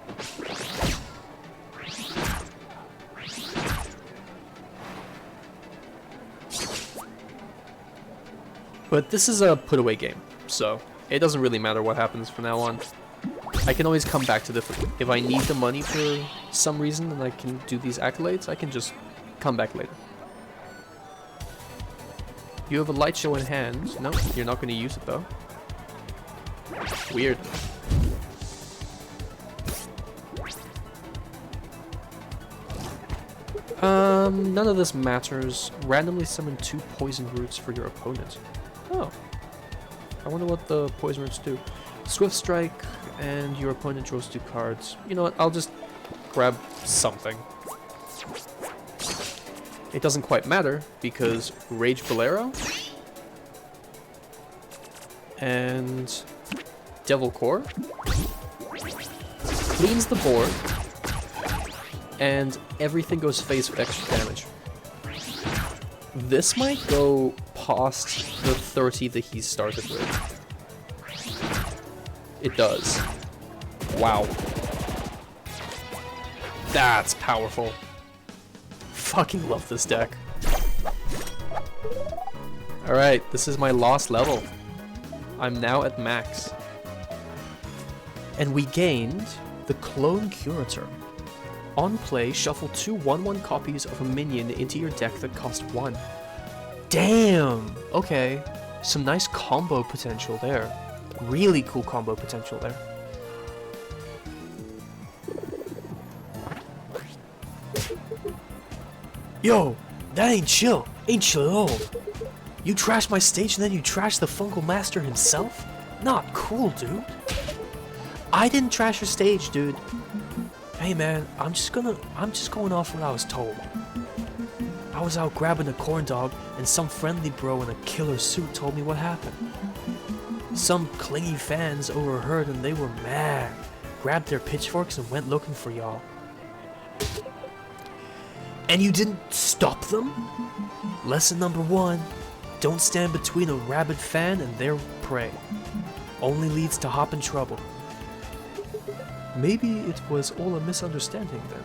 But this is a put-away game, so it doesn't really matter what happens from now on. I can always come back to the... If I need the money for some reason and I can do these accolades, I can just come back later. You have a light show in hand. No, you're not going to use it though. Weird. None of this matters. Randomly summon 2 poison roots for your opponent. Oh. I wonder what the poison roots do. Swift Strike, and your opponent draws 2 cards. You know what? I'll just grab something. It doesn't quite matter, because Rage Bolero and Devil Core cleans the board, and everything goes face with extra damage. This might go past the 30 that he started with. It does. Wow. That's powerful. Fucking love this deck. Alright, this is my last level. I'm now at max. And we gained the Clone Curator. On play, shuffle 2 1/1 copies of a minion into your deck that cost 1. Damn! Okay. Some nice combo potential there. Really cool combo potential there. Yo, that ain't chill. Ain't chill at all. You trash my stage and then you trash the Fungal Master himself? Not cool, dude. I didn't trash your stage, dude. Hey man, I'm just going off what I was told. I was out grabbing a corn dog and some friendly bro in a killer suit told me what happened. Some clingy fans overheard and they were mad. Grabbed their pitchforks and went looking for y'all. And you didn't stop them? Lesson number 1, don't stand between a rabid fan and their prey. Only leads to hopping trouble. Maybe it was all a misunderstanding then.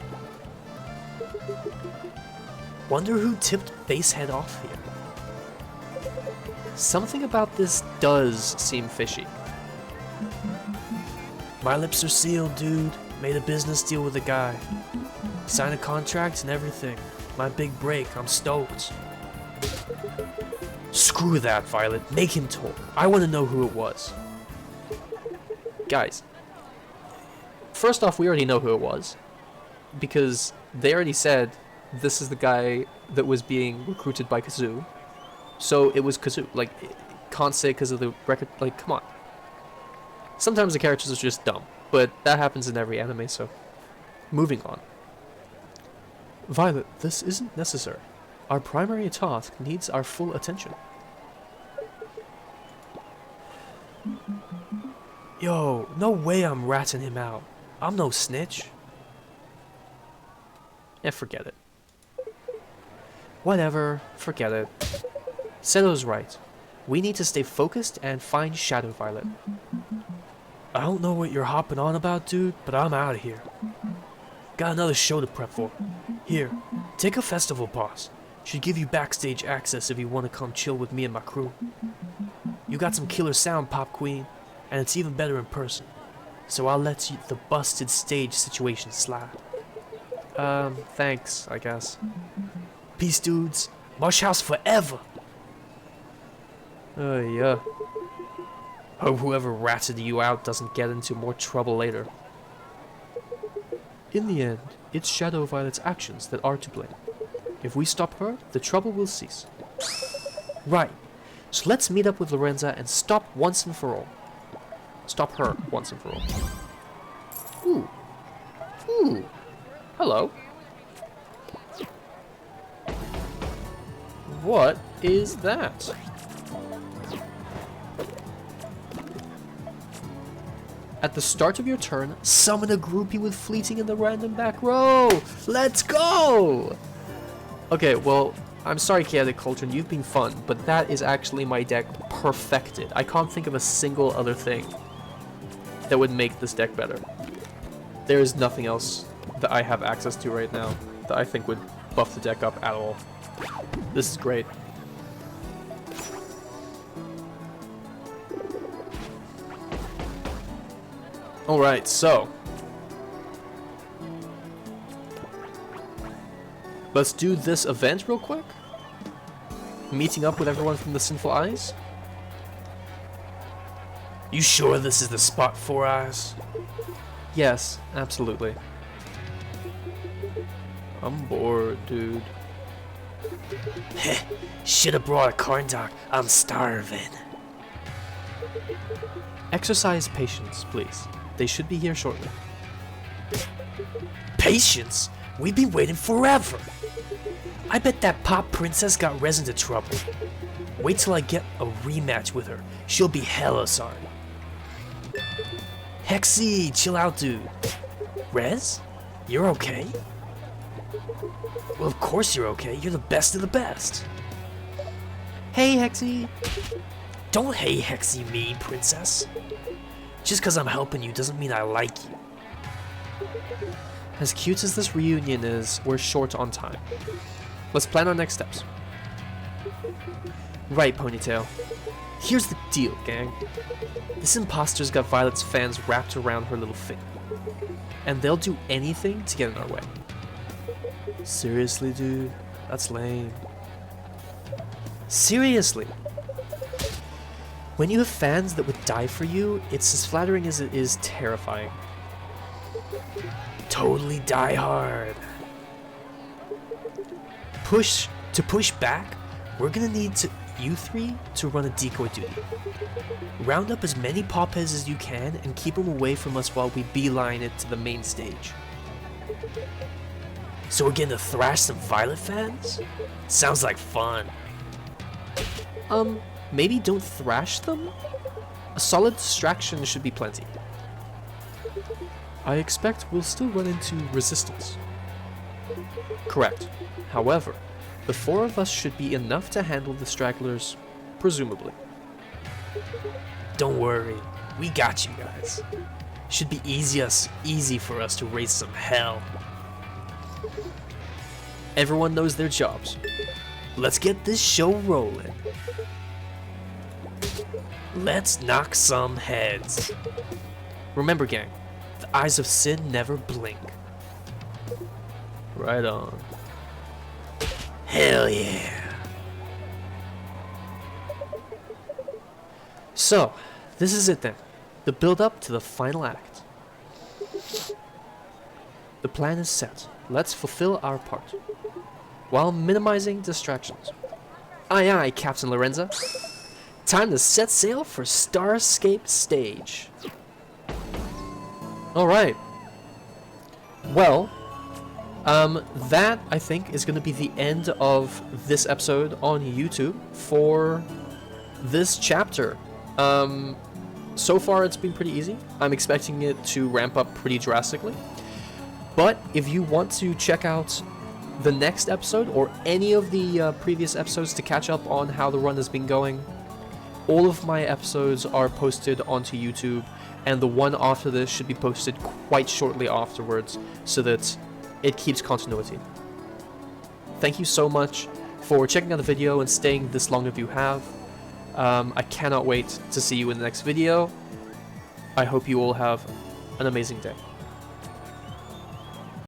Wonder who tipped Basehead off here. Something about this does seem fishy. My lips are sealed, dude. Made a business deal with a guy. Signed a contract and everything. My big break, I'm stoked. Screw that, Violet. Make him talk. I want to know who it was. Guys, first off, we already know who it was. Because they already said this is the guy that was being recruited by Kazoo. So it was Kazoo. Like, can't say because of the record. Like, come on. Sometimes the characters are just dumb. But that happens in every anime, so. Moving on. Violet, this isn't necessary. Our primary task needs our full attention. Yo, no way I'm ratting him out. I'm no snitch. Yeah, forget it. Whatever, forget it. Seto's right. We need to stay focused and find Shadow Violet. I don't know what you're hopping on about, dude, but I'm out of here. Got another show to prep for. Here, take a festival pass. Should give you backstage access if you want to come chill with me and my crew. You got some killer sound, Pop Queen, and it's even better in person. So I'll let you the busted stage situation slide. Thanks, I guess. Peace, dudes. Mush-House forever! Yeah. Hope whoever ratted you out doesn't get into more trouble later. In the end, it's Shadow Violet's actions that are to blame. If we stop her, the trouble will cease. Right. So let's meet up with Lorenza and stop once and for all. Stop her once and for all. Ooh. Ooh. Hello. What is that? At the start of your turn, summon a groupie with fleeting in the random back row. Let's go! Okay, well, I'm sorry, Chaotic Cauldron, you've been fun, but that is actually my deck perfected. I can't think of a single other thing that would make this deck better. There is nothing else that I have access to right now that I think would buff the deck up at all. This is great. Alright, so let's do this event real quick. Meeting up with everyone from the Sinful Eyes. You sure this is the spot, Four Eyes? Yes, absolutely. I'm bored, dude. Heh, should've brought a corn dog. I'm starving. Exercise patience, please. They should be here shortly. Patience? We've been waiting forever. I bet that pop princess got Rez into trouble. Wait till I get a rematch with her. She'll be hella sorry. Hexy, chill out, dude. Rez? You're okay? Well, of course you're okay. You're the best of the best. Hey, Hexy! Don't hey Hexy me, princess. Just because I'm helping you doesn't mean I like you. As cute as this reunion is, we're short on time. Let's plan our next steps. Right, Ponytail. Here's the deal, gang. This imposter's got Violet's fans wrapped around her little finger. And they'll do anything to get in our way. Seriously, dude? That's lame. Seriously. When you have fans that would die for you, it's as flattering as it is terrifying. Totally die hard. To push back, we're gonna need you three to run a decoy duty. Round up as many popheads as you can and keep them away from us while we beeline it to the main stage. So we're gonna thrash some Violet fans? Sounds like fun. Maybe don't thrash them? A solid distraction should be plenty. I expect we'll still run into resistance. Correct. However, the four of us should be enough to handle the stragglers, presumably. Don't worry, we got you guys. Should be easy for us to raise some hell. Everyone knows their jobs. Let's get this show rolling. Let's knock some heads. Remember, gang, the eyes of sin never blink. Right on. Hell yeah. So, this is it then. The build-up to the final act. The plan is set. Let's fulfill our part, while minimizing distractions. Aye aye, Captain Lorenza. Time to set sail for Starscape Stage. Alright. Well, that, I think, is going to be the end of this episode on YouTube for this chapter. So far it's been pretty easy. I'm expecting it to ramp up pretty drastically. But if you want to check out the next episode or any of the previous episodes to catch up on how the run has been going, all of my episodes are posted onto YouTube, and the one after this should be posted quite shortly afterwards so that it keeps continuity. Thank you so much for checking out the video and staying this long if you have. I cannot wait to see you in the next video. I hope you all have an amazing day.